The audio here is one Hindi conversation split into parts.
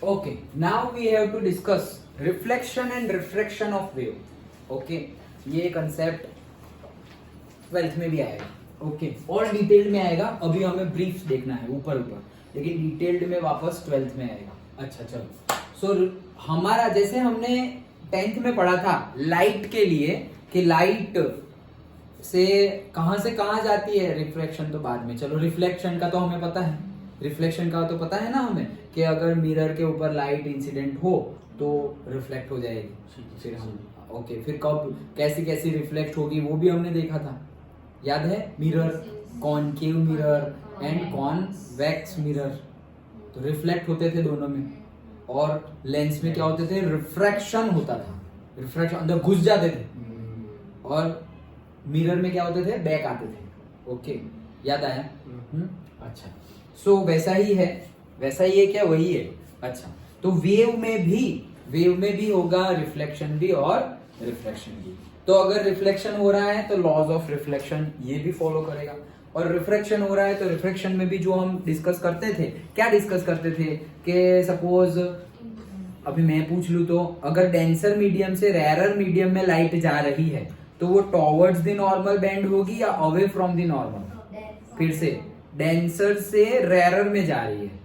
Okay, now we have to discuss reflection and refraction of wave. Okay, ये कंसेप्ट 12th में भी आएगा. ओके और डिटेल्ड में आएगा. अभी हमें ब्रीफ देखना है ऊपर ऊपर, लेकिन डिटेल्ड में वापस 12th में आएगा. अच्छा चलो. सो हमारा जैसे हमने 10th में पढ़ा था लाइट के लिए कि लाइट से कहां जाती है. रिफ्लेक्शन तो बाद में, चलो रिफ्लेक्शन का तो हमें पता है. रिफ्लेक्शन का तो पता है ना हमें कि अगर मिरर के ऊपर लाइट इंसिडेंट हो तो रिफ्लेक्ट हो जाएगी. फिर हम ओके फिर कब कैसी रिफ्लेक्ट होगी वो भी हमने देखा था, याद है. Mirror, concave mirror and convex mirror, तो रिफ्लेक्ट होते थे दोनों में. और लेंस में क्या होते थे, रिफ्रैक्शन होता था. रिफ्रैक्शन अंदर घुस जाते थे. और मिरर में क्या होते थे, बैक आते थे. ओके याद आया. अच्छा सो वैसा ही है क्या, वही है. अच्छा तो वेव में भी होगा रिफ्लेक्शन भी और रिफ्रैक्शन भी. तो अगर रिफ्लेक्शन हो रहा है तो लॉज ऑफ रिफ्लेक्शन ये भी फॉलो करेगा, और रिफ्रैक्शन हो रहा है तो रिफ्रैक्शन में भी जो हम डिस्कस करते थे, क्या डिस्कस करते थे कि सपोज अभी मैं पूछ लूं तो अगर डेंसर मीडियम से रेयरर मीडियम में लाइट जा रही है तो वो टॉवर्ड्स द नॉर्मल बैंड होगी या अवे फ्रॉम द नॉर्मल. फिर से डेंसर से रेयरर में जा रही है,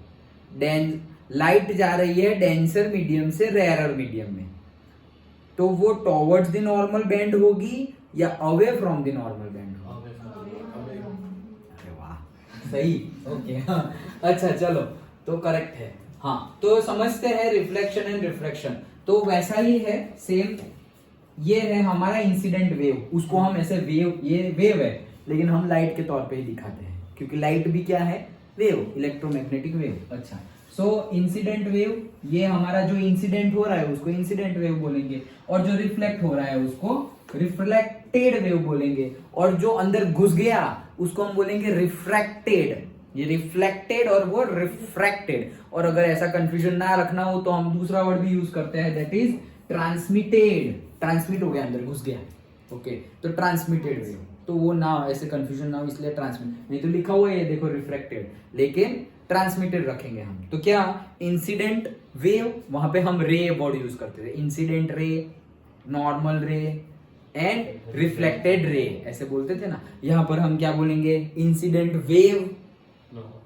लाइट जा रही है डेंसर मीडियम से रेयरर मीडियम में, तो वो टॉवर्ड्स द नॉर्मल बैंड होगी या away from the normal band होगी. अरे वाह सही. ओके अच्छा चलो तो करेक्ट है. हाँ तो समझते हैं रिफ्लेक्शन एंड रिफ्रैक्शन. तो वैसा ही है सेम. ये है हमारा इंसिडेंट वेव, उसको हम ऐसे वेव, ये वेव है लेकिन हम लाइट के तौर पे ही दिखाते हैं क्योंकि लाइट भी क्या है, वेव, इलेक्ट्रोमैग्नेटिक वेव. अच्छा सो इंसिडेंट वेव, ये हमारा जो इंसिडेंट हो रहा है उसको इंसिडेंट वेव बोलेंगे, और जो रिफ्लेक्ट हो रहा है उसको रिफ्लेक्टेड वेव बोलेंगे, और जो अंदर घुस गया उसको हम बोलेंगे रिफ्रैक्टेड. ये रिफ्लेक्टेड और वो रिफ्रैक्टेड. और अगर ऐसा कंफ्यूजन ना रखना हो तो हम दूसरा वर्ड भी यूज करते हैं, दैट इज ट्रांसमिटेड. ट्रांसमिट हो गया, अंदर घुस गया. ओके तो ट्रांसमिटेड वेव, तो वो ना ऐसे कंफ्यूजन ना हो इसलिए ट्रांसमिट, नहीं तो लिखा हुआ है ये देखो रिफ्रैक्टेड, लेकिन ट्रांसमिटेड रखेंगे हम. तो क्या इंसिडेंट वेव, वहां पे हम रे वर्ड यूज करते थे, इंसिडेंट रे, नॉर्मल रे एंड रिफ्लेक्टेड रे ऐसे बोलते थे ना. यहां पर हम क्या बोलेंगे, इंसिडेंट वेव.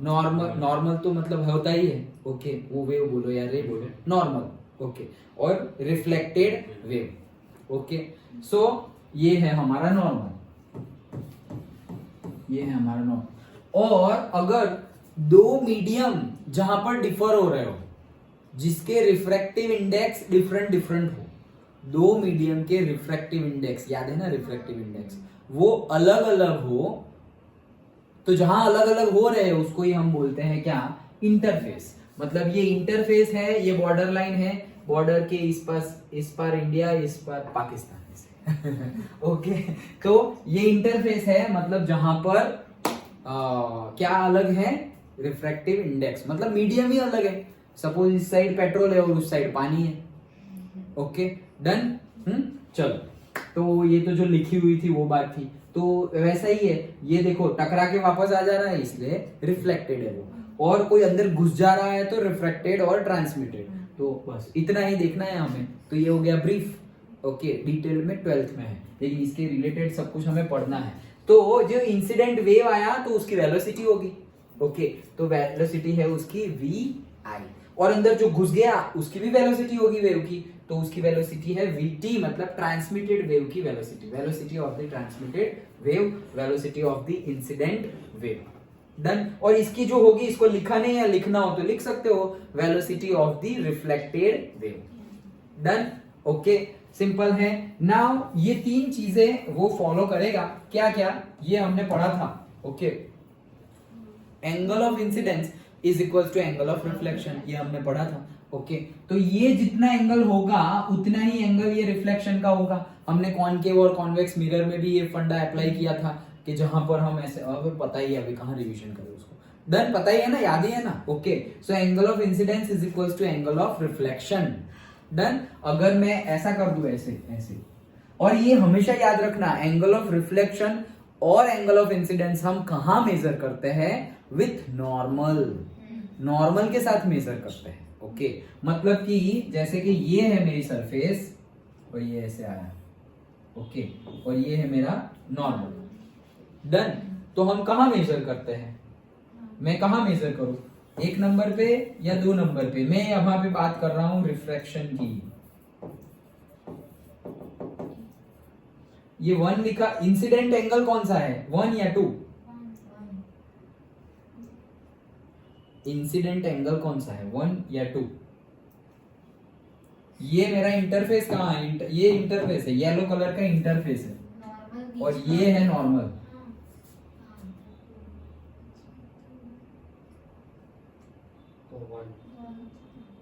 नॉर्मल तो मतलब होता ही है. ओके वो वेव बोलो या रे बोलो, नॉर्मल. ओके और रिफ्लेक्टेड वेव. ओके सो ये है हमारा नॉर्मल, ये है हमारा नॉर्मल. और अगर दो मीडियम जहां पर डिफर हो रहे हो, जिसके रिफ्रैक्टिव इंडेक्स डिफरेंट हो, दो मीडियम के रिफ्रैक्टिव इंडेक्स, याद है ना रिफ्रैक्टिव इंडेक्स, वो अलग अलग हो, तो जहां अलग अलग हो रहे हैं उसको ही हम बोलते हैं क्या, इंटरफेस. मतलब ये इंटरफेस है, ये बॉर्डर लाइन है, बॉर्डर के इस पार इंडिया, इस पार पाकिस्तान. ओके तो ये इंटरफेस है, मतलब जहां पर क्या अलग है, रिफ्रैक्टिव इंडेक्स, मतलब मीडियम ही अलग है. सपोज इस साइड पेट्रोल है और उस साइड पानी है. Okay done. चलो तो ये तो जो लिखी हुई थी वो बात थी. तो वैसा ही है, ये देखो टकरा के वापस आ जा रहा है इसलिए रिफ्लेक्टेड है वो, और कोई अंदर घुस जा रहा है तो रिफ्रैक्टेड और ट्रांसमिटेड. तो बस इतना ही देखना है हमें. तो ये हो गया ब्रीफ. ओके डिटेल में 12th में है, लेकिन इसके रिलेटेड सब कुछ हमें पढ़ना है. तो जो इंसिडेंट वेव आया तो उसकी वेलोसिटी होगी. ओके तो वेलोसिटी है उसकी vi, और अंदर जो घुस गया उसकी भी वेलोसिटी होगी वेव की, तो उसकी वेलोसिटी है vt, मतलब ट्रांसमिटेड वेव की velocity. Velocity of the transmitted wave, velocity of the incident wave. Done. और इसकी जो होगी, इसको लिखा नहीं है, लिखना हो तो लिख सकते हो, velocity of the reflected wave. Done. Okay simple है. नाउ ये तीन चीजें वो फॉलो करेगा. क्या क्या ये हमने पढ़ा था. Okay angle of incidence is equal to angle of reflection, ये हमने पढ़ा था. ओके तो ये जितना एंगल होगा उतना ही एंगल ये रिफ्लेक्शन का होगा. हमने कॉनकेव और कॉन्वेक्स मिरर में भी ये फंडा अप्लाई किया था कि जहां पर हम ऐसे, अब पता ही है, अभी कहां रिवीजन करें उसको. डन. पता ही है ना, याद ही है ना. Okay so angle of incidence is equal to angle of reflection. Done. अगर मैं ऐसा कर दूं ऐसे ऐसे, और ये हमेशा याद रखना, एंगल ऑफ रिफ्लेक्शन और एंगल ऑफ इंसिडेंस हम कहां मेजर करते हैं, विथ नॉर्मल. नॉर्मल के साथ मेजर करते हैं. ओके मतलब कि जैसे कि ये है मेरी सरफेस और ये ऐसे आया, ओके, और ये है मेरा नॉर्मल। डन। तो हम कहाँ मेजर करते हैं, मैं कहाँ मेजर करूं, 1 नंबर पे या 2 नंबर पे? मैं यहाँ पे बात कर रहा हूं रिफ्रैक्शन की। ये 1 लिखा, इंसिडेंट एंगल कौन सा है, 1 या 2? इंसिडेंट एंगल कौन सा है, 1 या 2? ये मेरा इंटरफेस कहाँ है, ये इंटरफेस है, येलो कलर का इंटरफेस है, और ये है नॉर्मल।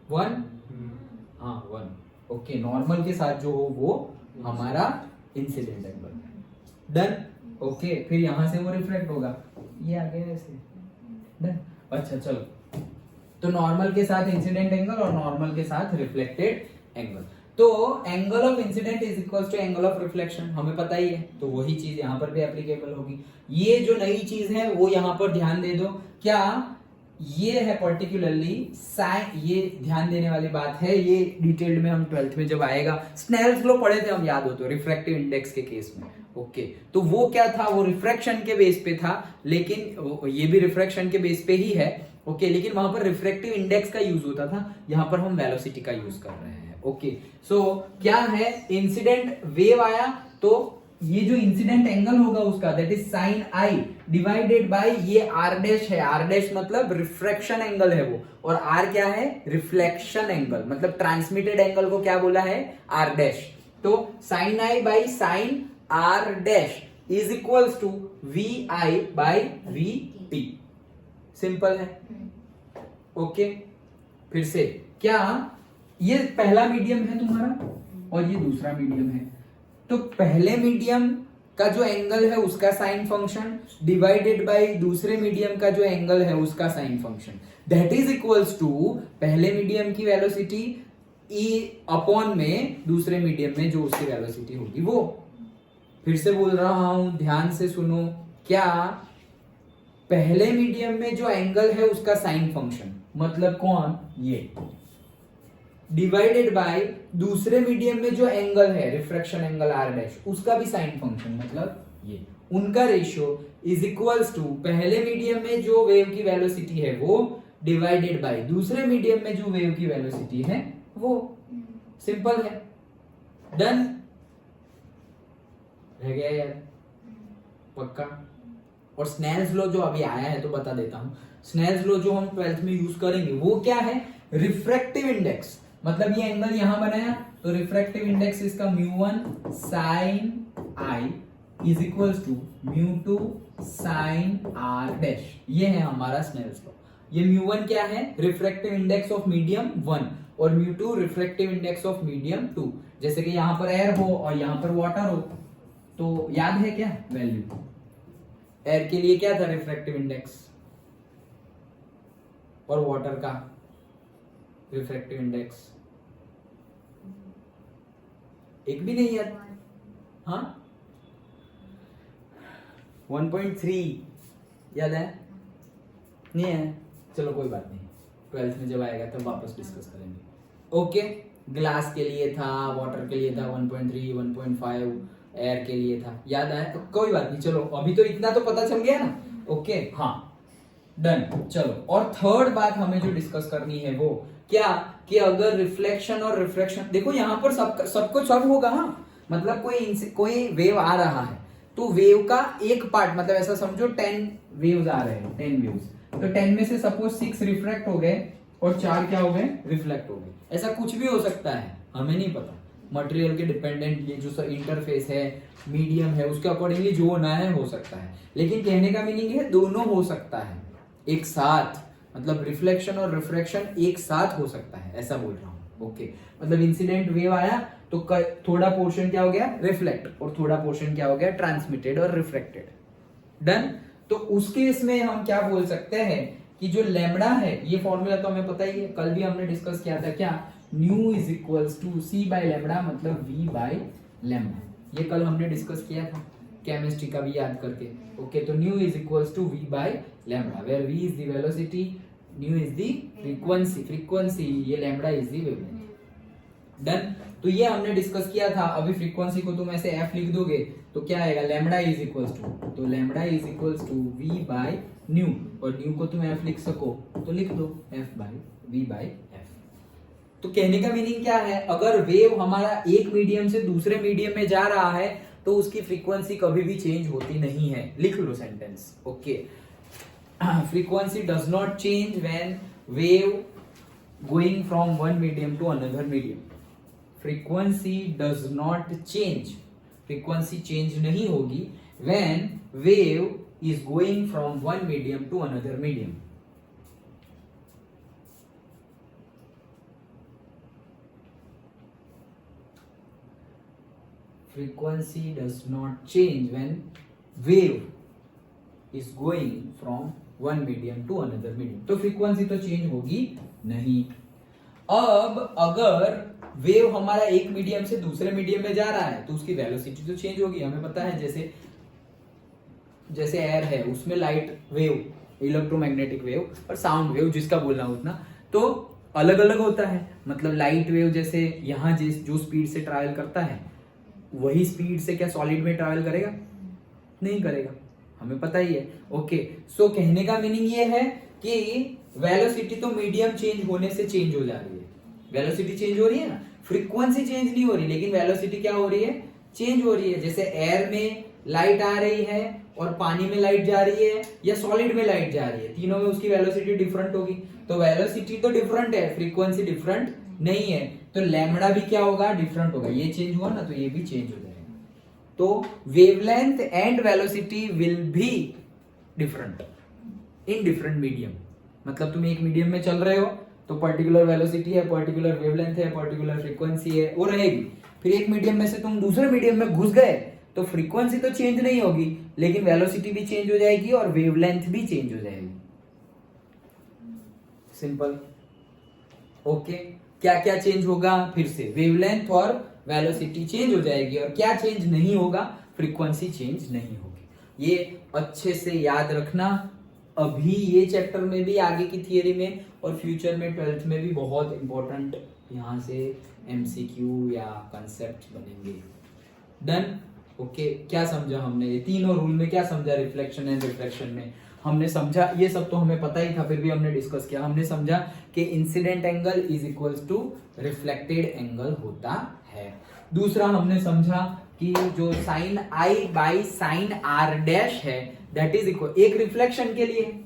वन, हाँ 1, ओके। नॉर्मल के साथ जो हो वो हमारा इंसिडेंट एंगल। Done, okay. फिर यहां से वो रिफ्लेक्ट होगा, ये आ गया ऐसे। डन। अच्छा चलो, तो नॉर्मल के साथ इंसिडेंट एंगल और नॉर्मल के साथ रिफ्लेक्टेड एंगल। तो angle of incident is equal to angle of reflection, हमें पता ही है, तो वही चीज यहाँ पर भी एप्लीकेबल होगी। ये जो नई चीज है वो यहाँ पर ध्यान दे दो, क्या ये है पर्टिकुलरली साइन, ये ध्यान देने वाली बात है। ये डिटेल्ड में हम 12th में जब आएगा, स्नेल्स लॉ पढ़े थे हम, याद हो तो, रिफ्रैक्टिव इंडेक्स के केस में, ओके। तो वो क्या था, वो रिफ्रैक्शन के बेस पे था, लेकिन ये भी रिफ्रैक्शन के बेस पे ही है, ओके। लेकिन वहां पर रिफ्रैक्टिव इंडेक्स का यूज होता था, यहां पर हम वेलोसिटी का यूज कर रहे हैं, ओके। सो क्या है, इंसिडेंट वेव आया तो ये जो इंसिडेंट एंगल होगा उसका, that is sine I divided by ये आर डैश है, आर डैश मतलब रिफ्रैक्शन एंगल है वो, और आर क्या है, रिफ्लेक्शन एंगल, मतलब ट्रांसमिटेड एंगल को क्या बोला है, आर डैश। तो sine I by sine R dash is equals to V I by V T. Simple है, ओके। फिर से क्या, ये पहला मीडियम है तुम्हारा और ये दूसरा मीडियम है, तो पहले मीडियम का जो एंगल है उसका साइन फंक्शन डिवाइडेड बाय दूसरे मीडियम का जो एंगल है उसका sine function, that is equals to पहले मीडियम की वेलोसिटी ई अपॉन में दूसरे मीडियम में जो उसकी वेलोसिटी होगी वो। फिर से बोल रहा हूं, ध्यान से सुनो, क्या पहले मीडियम में जो एंगल है उसका साइन फंक्शन, मतलब कौन, ये, डिवाइडेड बाय दूसरे मीडियम में जो एंगल है रिफ्रैक्शन एंगल आर डैश, उसका भी साइन फंक्शन, मतलब ये, उनका रेशियो इज इक्वल्स टू पहले मीडियम में जो वेव की वेलोसिटी है वो डिवाइडेड बाय दूसरे मीडियम में जो वेव की वेलोसिटी है वो। सिंपल है, डन। रह गया यार, पक्का। और स्नेल्स लॉ जो अभी आया है तो बता देता हूं, स्नेल्स लॉ जो हम 12th में यूज करेंगे वो क्या है, रिफ्रैक्टिव इंडेक्स, मतलब ये एंगल यहां बनाया तो रिफ्रैक्टिव इंडेक्स इसका μ1 sin i is equals to μ2 sin r dash. ये है हमारा स्नेल्स लॉ। ये μ1 क्या है, रिफ्रैक्टिव इंडेक्स ऑफ मीडियम 1, और μ2 रिफ्रैक्टिव इंडेक्स ऑफ मीडियम 2। जैसे कि यहां पर एयर हो और यहां पर वाटर हो, तो याद है क्या वैल्यू, एयर के लिए क्या था रिफ्रैक्टिव इंडेक्स, और वाटर का रिफ्रैक्टिव इंडेक्स एक भी नहीं याद, हाँ 1.3 याद है, नहीं है, चलो कोई बात नहीं, 12th में जब आएगा तब वापस डिस्कस करेंगे, ओके। ग्लास के लिए था, वाटर के लिए था 1.3, 1.5 एयर के लिए था, याद आया, तो कोई बात नहीं, चलो अभी तो इतना तो पता चल गया ना, ओके, हाँ डन। चलो, और थर्ड बात हमें जो डिस्कस करनी है वो क्या, कि अगर रिफ्लेक्शन और रिफ्रैक्शन, देखो यहां पर सब कुछ सब होगा, हाँ, मतलब कोई वेव आ रहा है तो वेव का एक पार्ट, मतलब ऐसा समझो 10 वेव्स आ रहे हैं, 10 वेव्स, तो 10 में से सपोज 6 रिफ्रैक्ट हो गए और 4 क्या हो गए, रिफ्लेक्ट हो गए। ऐसा कुछ भी हो सकता है, हमें नहीं पता, मटेरियल के डिपेंडेंट, ये जो इंटरफेस है, मीडियम है, उसके अकॉर्डिंगली जो होना है हो सकता है, लेकिन कहने का मीनिंग है दोनों हो सकता है एक साथ, मतलब रिफ्लेक्शन और रिफ्रैक्शन एक साथ हो सकता है, ऐसा बोल रहा हूं, ओके। मतलब इंसिडेंट वेव आया तो थोड़ा पोर्शन क्या हो गया, रिफ्लेक्ट, और थोड़ा पोर्शन क्या हो गया, ट्रांसमिटेड और रिफ्रैक्टेड, डन। तो उस केस में हम क्या बोल सकते हैं कि जो लैम्बडा है, ये फॉर्मूला तो हमें पता ही है, कल भी हमने डिस्कस किया था, क्या, nu is equals to C by lambda, मतलब वी बाय लैम्बडा, ये कल हमने डिस्कस किया था केमिस्ट्री का भी याद करके, ओके। तो nu is equals to v by lambda, where v is the velocity, nu is the frequency, ये lambda is the wavelength. Done. तो ये हमने डिस्कस किया था। अभी फ्रीक्वेंसी को तुम ऐसे f लिख दोगे तो क्या आएगा, लैम्बडा इज इक्वल्स टू, तो lambda is equals to v by nu, और न्यू को तुम f लिख सको तो लिख दो f by v by f। तो कहने का मीनिंग क्या है, अगर वेव हमारा एक मीडियम से दूसरे मीडियम में जा रहा है तो उसकी फ्रीक्वेंसी कभी भी चेंज होती नहीं है। लिख लो sentence, okay. Frequency does not change when wave going from one medium to another medium. Frequency does not change, frequency change नहीं होगी when wave is going from one medium to another medium. Frequency does not change when wave is going from one medium to another medium। तो फ्रीक्वेंसी तो चेंज होगी नहीं। अब अगर वेव हमारा एक मीडियम से दूसरे मीडियम में जा रहा है तो उसकी वेलोसिटी तो चेंज होगी। हमें पता है जैसे एयर है उसमें लाइट वेव, इलेक्ट्रोमैग्नेटिक वेव और साउंड वेव, जिसका बोलना उतना, तो अलग अलग होता है। मतलब लाइट वेव जैसे यहाँ जो स्पीड से ट्रैवल करता है वही स्पीड से क्या सॉलिड में ट्रैवल करेगा? नहीं करेगा, हमें पता ही है। ओके, सो कहने का मीनिंग ये है कि वेलोसिटी तो मीडियम चेंज होने से चेंज हो जा रही है। वेलोसिटी चेंज हो रही है ना, फ्रीक्वेंसी चेंज नहीं हो रही, लेकिन वेलोसिटी क्या हो रही है, चेंज हो रही है। जैसे एयर में लाइट आ रही है और पानी में लाइट जा रही है या सॉलिड में लाइट जा रही है, तीनों में उसकी वेलोसिटी डिफरेंट होगी। तो वेलोसिटी तो डिफरेंट है, फ्रीक्वेंसी डिफरेंट नहीं है, तो लैम्बडा भी क्या होगा, डिफरेंट होगा। ये चेंज हुआ ना तो ये भी चेंज हो जाएगा। तो wavelength and velocity will be different in different medium. मतलब तुम एक मीडियम में चल रहे हो तो पर्टिकुलर वेलोसिटी है, पर्टिकुलर वेवलेंथ है, पर्टिकुलर फ्रीक्वेंसी है, वो रहेगी। फिर एक मीडियम में से तुम दूसरे मीडियम में घुस गए तो फ्रीक्वेंसी तो चेंज नहीं होगी, लेकिन वेलोसिटी भी चेंज हो जाएगी और वेवलेंथ भी चेंज हो जाएगी। सिंपल। ओके, क्या क्या चेंज होगा, फिर से वेवलेंथ और वेलोसिटी चेंज हो जाएगी, और क्या चेंज नहीं होगा, फ्रीक्वेंसी चेंज नहीं होगी। ये अच्छे से याद रखना। अभी ये चैप्टर में भी, आगे की थियरी में और फ्यूचर में 12th में भी बहुत इंपॉर्टेंट यहां से एमसीक्यू या कंसेप्ट बनेंगे। डन। ओके, क्या समझा हमने, ये तीनों रूल में क्या समझा, रिफ्लेक्शन एंड रिफ्रैक्शन में हमने समझा, ये सब तो हमें पता ही था, फिर भी हमने डिस्कस किया। हमने समझा कि incident angle is equals to reflected angle होता है। दूसरा हमने समझा कि जो sine I by sine R dash है दैट इज इक्वल, एक रिफ्लेक्शन के लिए,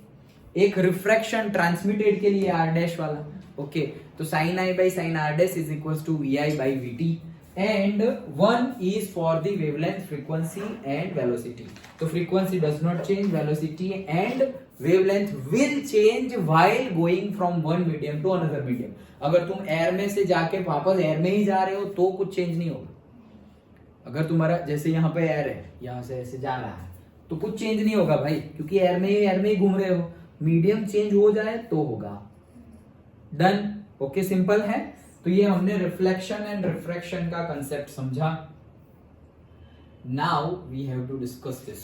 एक रिफ्रैक्शन ट्रांसमिटेड के लिए आर डैश वाला। ओके, तो sine I by sine R dash is equals to V I by V T, and one is for the wavelength, frequency and velocity। तो frequency does not change, velocity and wavelength will change while going from one medium to another medium। अगर तुम एयर में से जाके वापस एयर में ही जा रहे हो तो कुछ चेंज नहीं होगा। अगर तुम्हारा जैसे यहाँ पे एयर है, यहाँ से ऐसे जा रहा है तो कुछ चेंज नहीं होगा भाई, क्योंकि एयर में ही घूम रहे हो। मीडियम चेंज हो जाए तो होगा। डन। ओके, सिंपल है। तो ये हमने रिफ्लेक्शन एंड रिफ्रैक्शन का कंसेप्ट समझा। Now we have to discuss this.